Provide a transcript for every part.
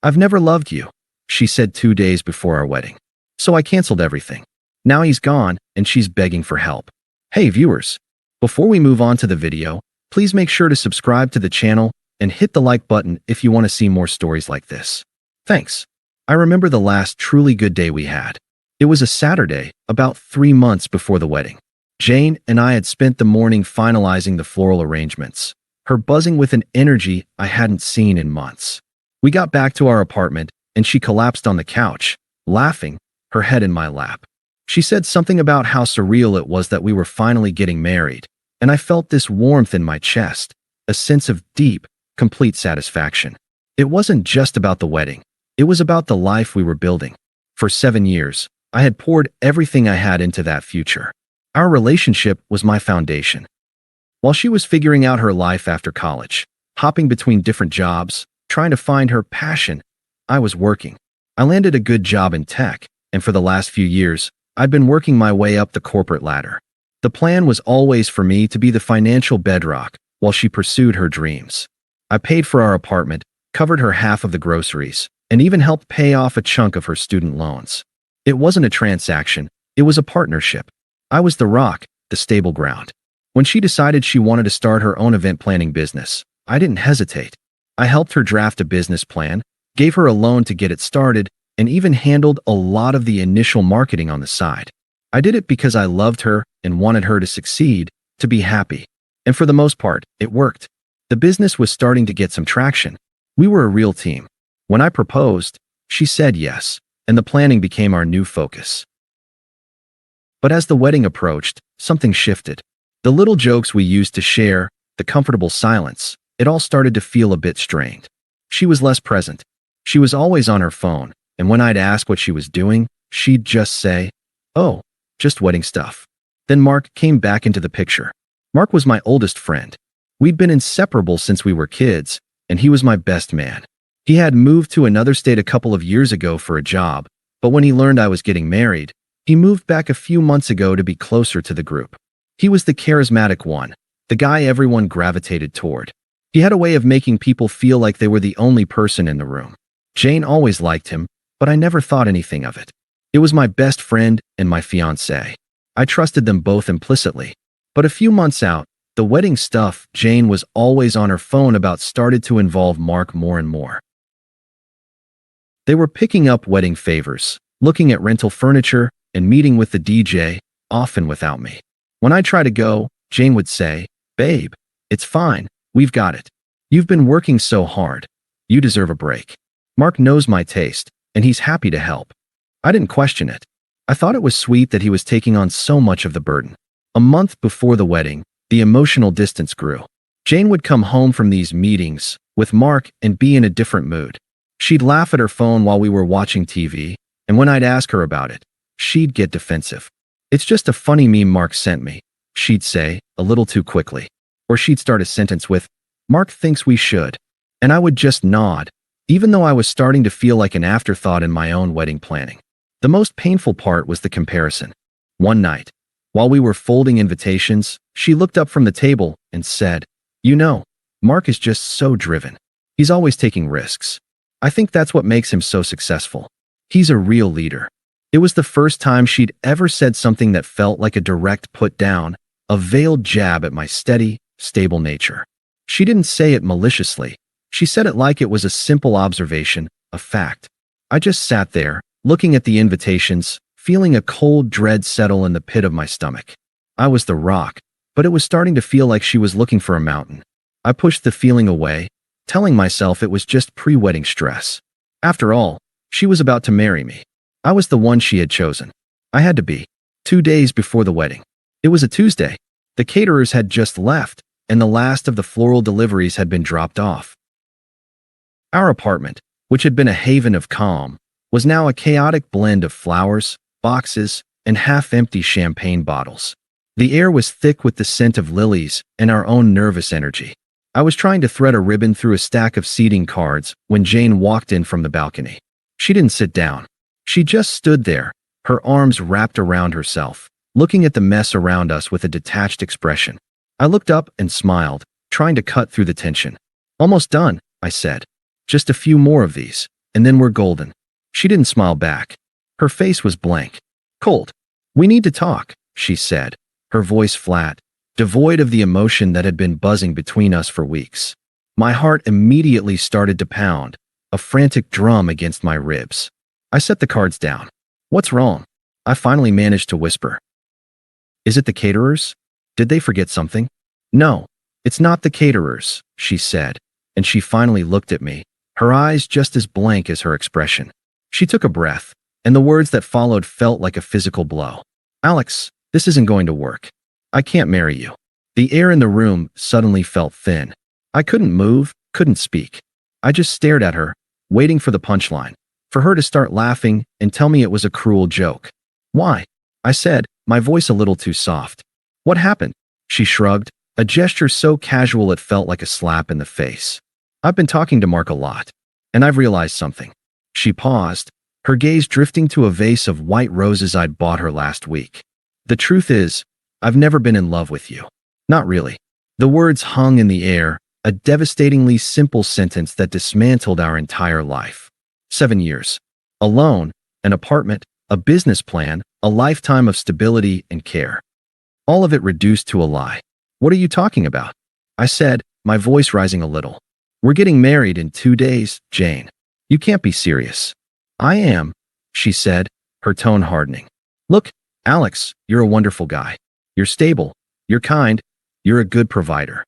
"I've never loved you," she said 2 days before our wedding. So I canceled everything. Now he's gone, and she's begging for help. Hey viewers, before we move on to the video, please make sure to subscribe to the channel and hit the like button if you want to see more stories like this. Thanks. I remember the last truly good day we had. It was a Saturday, about 3 months before the wedding. Jane and I had spent the morning finalizing the floral arrangements, her buzzing with an energy I hadn't seen in months. We got back to our apartment, and she collapsed on the couch, laughing, her head in my lap. She said something about how surreal it was that we were finally getting married, and I felt this warmth in my chest, a sense of deep, complete satisfaction. It wasn't just about the wedding. It was about the life we were building. For 7 years, I had poured everything I had into that future. Our relationship was my foundation. While she was figuring out her life after college, hopping between different jobs, trying to find her passion, I was working. I landed a good job in tech, and for the last few years, I'd been working my way up the corporate ladder. The plan was always for me to be the financial bedrock while she pursued her dreams. I paid for our apartment, covered her half of the groceries, and even helped pay off a chunk of her student loans. It wasn't a transaction, it was a partnership. I was the rock, the stable ground. When she decided she wanted to start her own event planning business, I didn't hesitate. I helped her draft a business plan, gave her a loan to get it started, and even handled a lot of the initial marketing on the side. I did it because I loved her and wanted her to succeed, to be happy. And for the most part, it worked. The business was starting to get some traction. We were a real team. When I proposed, she said yes, and the planning became our new focus. But as the wedding approached, something shifted. The little jokes we used to share, the comfortable silence, it all started to feel a bit strained. She was less present. She was always on her phone, and when I'd ask what she was doing, she'd just say, "Oh, just wedding stuff." Then Mark came back into the picture. Mark was my oldest friend. We'd been inseparable since we were kids, and he was my best man. He had moved to another state a couple of years ago for a job, but when he learned I was getting married, he moved back a few months ago to be closer to the group. He was the charismatic one, the guy everyone gravitated toward. He had a way of making people feel like they were the only person in the room. Jane always liked him, but I never thought anything of it. It was my best friend and my fiancé. I trusted them both implicitly. But a few months out, the wedding stuff Jane was always on her phone about started to involve Mark more and more. They were picking up wedding favors, looking at rental furniture, and meeting with the DJ, often without me. When I try to go, Jane would say, "Babe, it's fine, we've got it. You've been working so hard. You deserve a break." Mark knows my taste, and he's happy to help. I didn't question it. I thought it was sweet that he was taking on so much of the burden. A month before the wedding, the emotional distance grew. Jane would come home from these meetings with Mark and be in a different mood. She'd laugh at her phone while we were watching TV, and when I'd ask her about it, she'd get defensive. "It's just a funny meme Mark sent me," she'd say, a little too quickly. Or she'd start a sentence with, "Mark thinks we should." And I would just nod, even though I was starting to feel like an afterthought in my own wedding planning. The most painful part was the comparison. One night, while we were folding invitations, she looked up from the table and said, "You know, Mark is just so driven. He's always taking risks. I think that's what makes him so successful. He's a real leader." It was the first time she'd ever said something that felt like a direct put down, a veiled jab at my steady, stable nature. She didn't say it maliciously. She said it like it was a simple observation, a fact. I just sat there, looking at the invitations, feeling a cold dread settle in the pit of my stomach. I was the rock, but it was starting to feel like she was looking for a mountain. I pushed the feeling away, telling myself it was just pre-wedding stress. After all, she was about to marry me. I was the one she had chosen. I had to be. 2 days before the wedding. It was a Tuesday. The caterers had just left, and the last of the floral deliveries had been dropped off. Our apartment, which had been a haven of calm, was now a chaotic blend of flowers, boxes, and half-empty champagne bottles. The air was thick with the scent of lilies and our own nervous energy. I was trying to thread a ribbon through a stack of seating cards when Jane walked in from the balcony. She didn't sit down. She just stood there, her arms wrapped around herself, looking at the mess around us with a detached expression. I looked up and smiled, trying to cut through the tension. "Almost done," I said. "Just a few more of these." and then we're golden. She didn't smile back. Her face was blank. Cold. We need to talk, she said, her voice flat, devoid of the emotion that had been buzzing between us for weeks. My heart immediately started to pound, a frantic drum against my ribs. I set the cards down. What's wrong? I finally managed to whisper. Is it the caterers? Did they forget something? No, it's not the caterers, she said, and she finally looked at me, her eyes just as blank as her expression. She took a breath, and the words that followed felt like a physical blow. Alex, this isn't going to work. I can't marry you. The air in the room suddenly felt thin. I couldn't move, couldn't speak. I just stared at her, waiting for the punchline, for her to start laughing and tell me it was a cruel joke. Why? I said, my voice a little too soft. What happened? She shrugged, a gesture so casual it felt like a slap in the face. I've been talking to Mark a lot, and I've realized something. She paused, her gaze drifting to a vase of white roses I'd bought her last week. The truth is, I've never been in love with you. Not really. The words hung in the air, a devastatingly simple sentence that dismantled our entire life. 7 years. Alone, an apartment, a business plan, a lifetime of stability and care. All of it reduced to a lie. What are you talking about? I said, my voice rising a little. We're getting married in 2 days, Jane. You can't be serious. I am, she said, her tone hardening. Look, Alex, you're a wonderful guy. You're stable. You're kind. You're a good provider.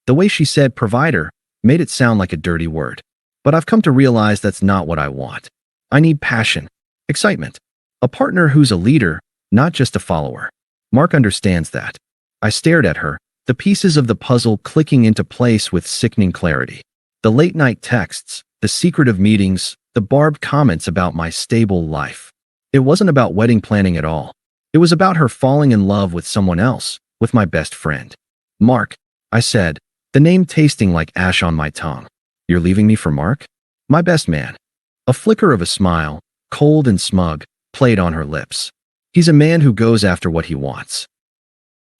The way she said provider made it sound like a dirty word. But I've come to realize that's not what I want. I need passion, excitement, a partner who's a leader, not just a follower. Mark understands that. I stared at her, the pieces of the puzzle clicking into place with sickening clarity. The late-night texts, the secretive meetings, the barbed comments about my stable life. It wasn't about wedding planning at all. It was about her falling in love with someone else, with my best friend. Mark, I said, the name tasting like ash on my tongue. You're leaving me for Mark? My best man. A flicker of a smile, cold and smug, played on her lips. He's a man who goes after what he wants.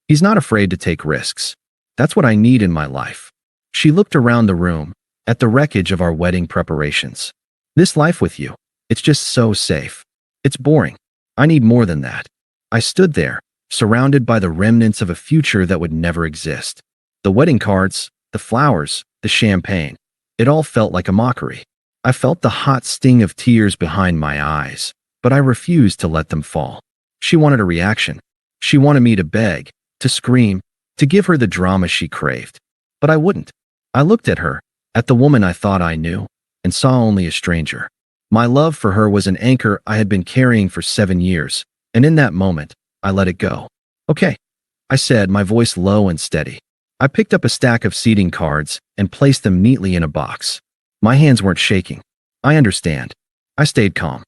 He's not afraid to take risks. That's what I need in my life. She looked around the room, at the wreckage of our wedding preparations. This life with you, it's just so safe. It's boring. I need more than that. I stood there, surrounded by the remnants of a future that would never exist. The wedding cards, the flowers, the champagne. It all felt like a mockery. I felt the hot sting of tears behind my eyes, but I refused to let them fall. She wanted a reaction. She wanted me to beg, to scream, to give her the drama she craved. But I wouldn't. I looked at her, at the woman I thought I knew, and saw only a stranger. My love for her was an anchor I had been carrying for 7 years, and in that moment, I let it go. Okay, I said, my voice low and steady. I picked up a stack of seating cards and placed them neatly in a box. My hands weren't shaking. I understand. I stayed calm.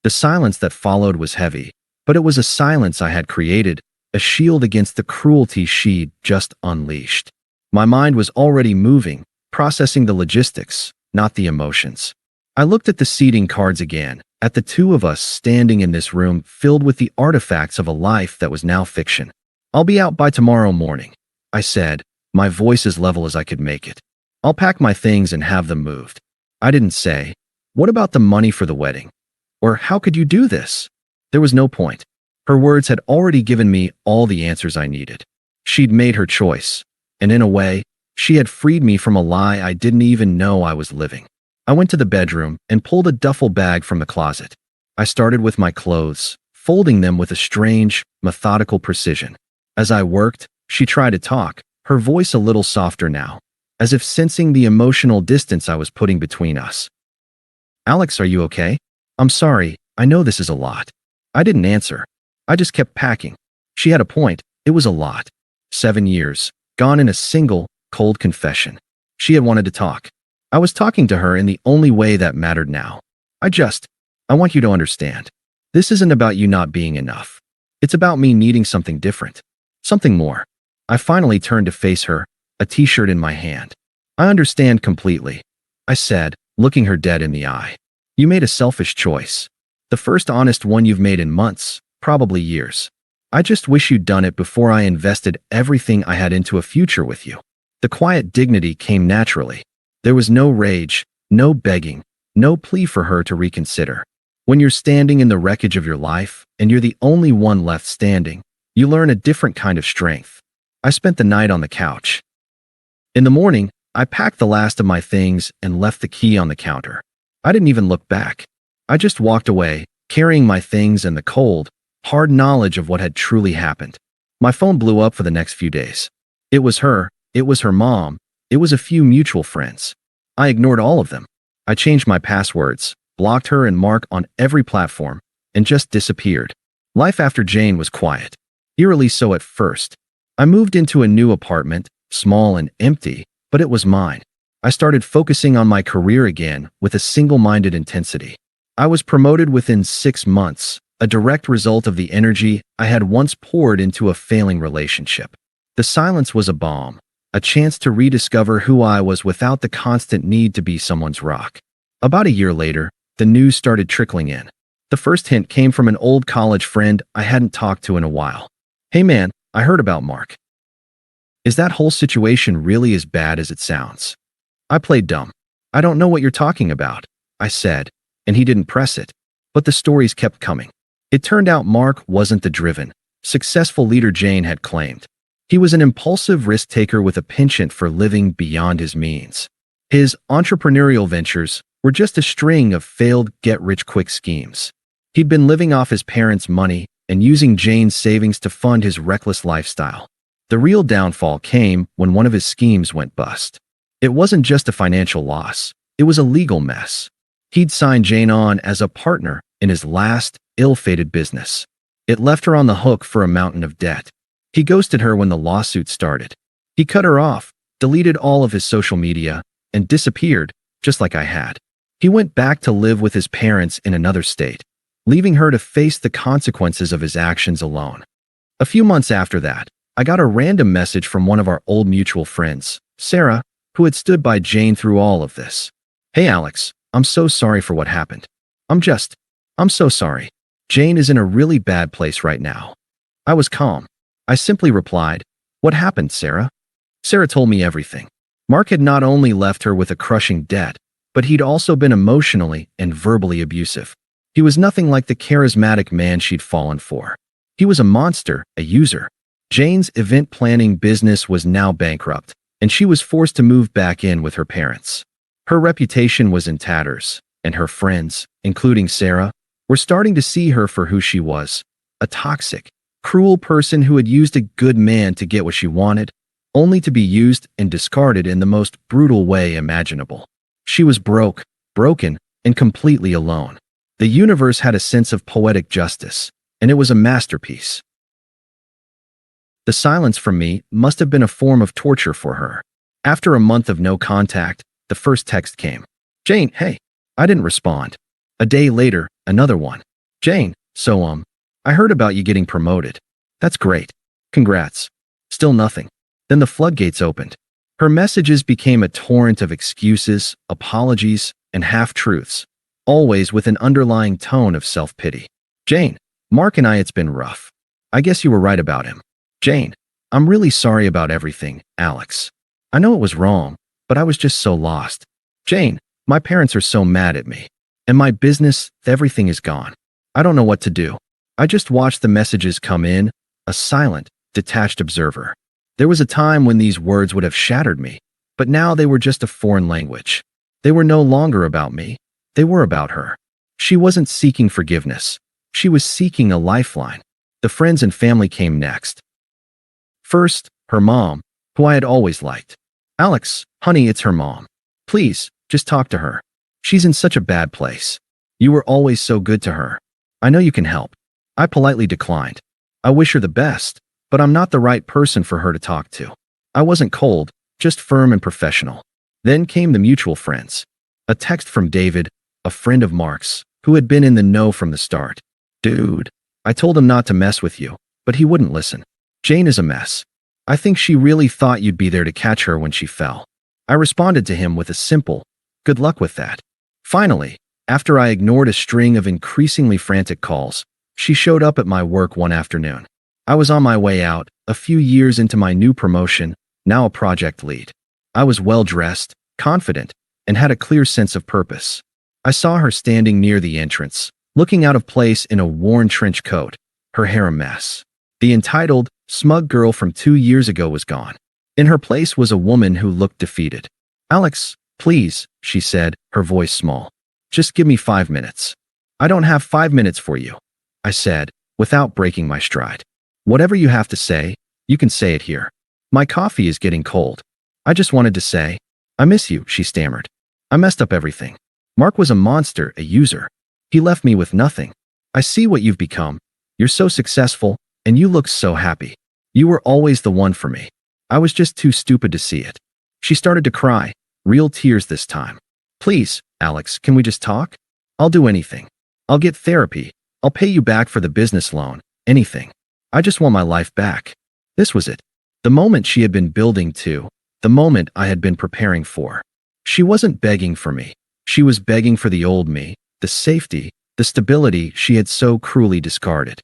The silence that followed was heavy, but it was a silence I had created, a shield against the cruelty she'd just unleashed. My mind was already moving, processing the logistics, not the emotions. I looked at the seating cards again, at the two of us standing in this room filled with the artifacts of a life that was now fiction. I'll be out by tomorrow morning, I said, my voice as level as I could make it. I'll pack my things and have them moved. I didn't say, what about the money for the wedding? Or how could you do this? There was no point. Her words had already given me all the answers I needed. She'd made her choice, and in a way, she had freed me from a lie I didn't even know I was living. I went to the bedroom and pulled a duffel bag from the closet. I started with my clothes, folding them with a strange, methodical precision. As I worked, she tried to talk, her voice a little softer now, as if sensing the emotional distance I was putting between us. Alex, are you okay? I'm sorry, I know this is a lot. I didn't answer. I just kept packing. She had a point, it was a lot. 7 years, gone in a single, cold confession. She had wanted to talk. I was talking to her in the only way that mattered now. I want you to understand. This isn't about you not being enough. It's about me needing something different. Something more. I finally turned to face her, a t-shirt in my hand. I understand completely, I said, looking her dead in the eye. You made a selfish choice. The first honest one you've made in months, probably years. I just wish you'd done it before I invested everything I had into a future with you. The quiet dignity came naturally. There was no rage, No begging, no plea for her to reconsider. When you're standing in the wreckage of your life and you're the only one left standing, you learn a different kind of strength. I spent the night on the couch. In the morning, I packed the last of my things and left the key on the counter. I didn't even look back. I just walked away, carrying my things and the cold, hard knowledge of what had truly happened. My phone blew up for the next few days. It was her mom, it was a few mutual friends. I ignored all of them. I changed my passwords, blocked her and Mark on every platform, and just disappeared. Life after Jane was quiet. Eerily so at first. I moved into a new apartment, small and empty, but it was mine. I started focusing on my career again with a single-minded intensity. I was promoted within 6 months, a direct result of the energy I had once poured into a failing relationship. The silence was a balm, a chance to rediscover who I was without the constant need to be someone's rock. About a year later, the news started trickling in. The first hint came from an old college friend I hadn't talked to in a while. "Hey man, I heard about Mark. Is that whole situation really as bad as it sounds?" I played dumb. "I don't know what you're talking about," I said, and he didn't press it. But the stories kept coming. It turned out Mark wasn't the driven, successful leader Jane had claimed. He was an impulsive risk-taker with a penchant for living beyond his means. His entrepreneurial ventures were just a string of failed get-rich-quick schemes. He'd been living off his parents' money and using Jane's savings to fund his reckless lifestyle. The real downfall came when one of his schemes went bust. It wasn't just a financial loss, it was a legal mess. He'd signed Jane on as a partner in his last, ill-fated business. It left her on the hook for a mountain of debt. He ghosted her when the lawsuit started. He cut her off, deleted all of his social media, and disappeared, just like I had. He went back to live with his parents in another state, leaving her to face the consequences of his actions alone. A few months after that, I got a random message from one of our old mutual friends, Sarah, who had stood by Jane through all of this. "Hey Alex, I'm so sorry for what happened. I'm so sorry. Jane is in a really bad place right now." I was calm. I simply replied, "What happened, Sarah?" Sarah told me everything. Mark had not only left her with a crushing debt, but he'd also been emotionally and verbally abusive. He was nothing like the charismatic man she'd fallen for. He was a monster, a user. Jane's event planning business was now bankrupt, and she was forced to move back in with her parents. Her reputation was in tatters, and her friends, including Sarah, were starting to see her for who she was, a toxic, cruel person who had used a good man to get what she wanted, only to be used and discarded in the most brutal way imaginable. She was broken, and completely alone. The universe had a sense of poetic justice, and it was a masterpiece. The silence from me must have been a form of torture for her. After a month of no contact, the first text came. "Jane, hey." I didn't respond. A day later, another one. "Jane, so I heard about you getting promoted. That's great. Congrats." Still nothing. Then the floodgates opened. Her messages became a torrent of excuses, apologies, and half-truths, always with an underlying tone of self-pity. "Jane, Mark and I, it's been rough. I guess you were right about him." "Jane, I'm really sorry about everything, Alex. I know it was wrong, but I was just so lost." "Jane, my parents are so mad at me. And my business, everything is gone. I don't know what to do." I just watched the messages come in, a silent, detached observer. There was a time when these words would have shattered me, but now they were just a foreign language. They were no longer about me. They were about her. She wasn't seeking forgiveness. She was seeking a lifeline. The friends and family came next. First, her mom, who I had always liked. "Alex, honey, it's her mom. Please, just talk to her. She's in such a bad place. You were always so good to her. I know you can help." I politely declined. I wish her the best, but I'm not the right person for her to talk to. I wasn't cold, just firm and professional. Then came the mutual friends. A text from David, a friend of Mark's, who had been in the know from the start. "Dude, I told him not to mess with you, but he wouldn't listen. Jane is a mess. I think she really thought you'd be there to catch her when she fell." I responded to him with a simple, "Good luck with that." Finally, after I ignored a string of increasingly frantic calls, she showed up at my work one afternoon. I was on my way out, a few years into my new promotion, now a project lead. I was well-dressed, confident, and had a clear sense of purpose. I saw her standing near the entrance, looking out of place in a worn trench coat, her hair a mess. The entitled, smug girl from 2 years ago was gone. In her place was a woman who looked defeated. "Alex, please," she said, her voice small. "Just give me 5 minutes." "I don't have 5 minutes for you," I said, without breaking my stride. "Whatever you have to say, you can say it here. My coffee is getting cold. I just wanted to say, I miss you," she stammered. "I messed up everything. Mark was a monster, a user. He left me with nothing. I see what you've become. You're so successful, and you look so happy. You were always the one for me. I was just too stupid to see it." She started to cry, real tears this time. "Please, Alex, can we just talk? I'll do anything. I'll get therapy. I'll pay you back for the business loan. Anything. I just want my life back." This was it. The moment she had been building to, the moment I had been preparing for. She wasn't begging for me. She was begging for the old me, the safety, the stability she had so cruelly discarded.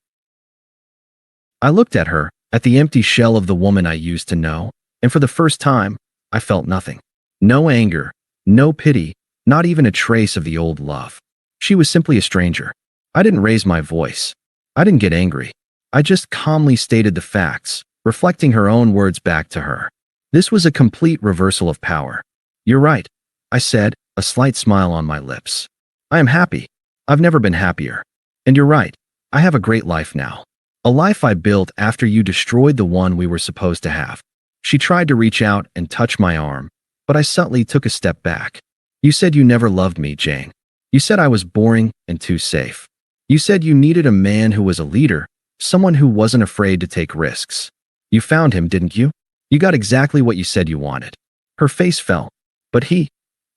I looked at her, at the empty shell of the woman I used to know, and for the first time, I felt nothing. No anger, no pity, not even a trace of the old love. She was simply a stranger. I didn't raise my voice. I didn't get angry. I just calmly stated the facts, reflecting her own words back to her. This was a complete reversal of power. "You're right," I said, a slight smile on my lips. "I am happy. I've never been happier. And you're right. I have a great life now. A life I built after you destroyed the one we were supposed to have." She tried to reach out and touch my arm, but I subtly took a step back. "You said you never loved me, Jane. You said I was boring and too safe. You said you needed a man who was a leader, someone who wasn't afraid to take risks. You found him, didn't you? You got exactly what you said you wanted." Her face fell. "But he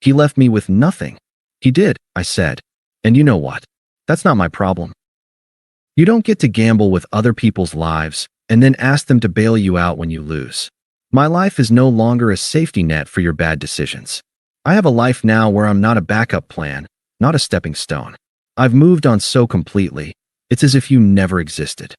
left me with nothing." "He did," I said. "And you know what? That's not my problem. You don't get to gamble with other people's lives and then ask them to bail you out when you lose. My life is no longer a safety net for your bad decisions. I have a life now where I'm not a backup plan, not a stepping stone. I've moved on so completely, it's as if you never existed."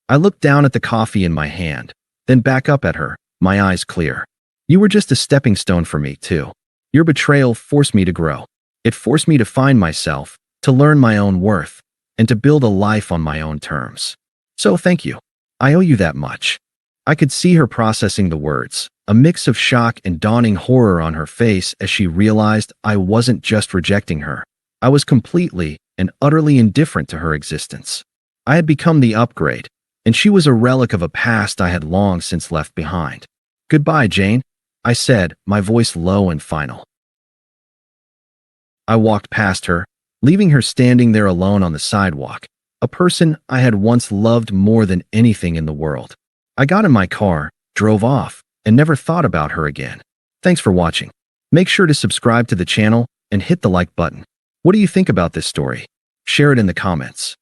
I looked down at the coffee in my hand, then back up at her, my eyes clear. "You were just a stepping stone for me, too. Your betrayal forced me to grow. It forced me to find myself, to learn my own worth, and to build a life on my own terms. So thank you. I owe you that much." I could see her processing the words, a mix of shock and dawning horror on her face as she realized I wasn't just rejecting her. I was completely and utterly indifferent to her existence. I had become the upgrade, and she was a relic of a past I had long since left behind. "Goodbye, Jane," I said, my voice low and final. I walked past her, leaving her standing there alone on the sidewalk, a person I had once loved more than anything in the world. I got in my car, drove off, and never thought about her again. Thanks for watching. Make sure to subscribe to the channel and hit the like button. What do you think about this story? Share it in the comments.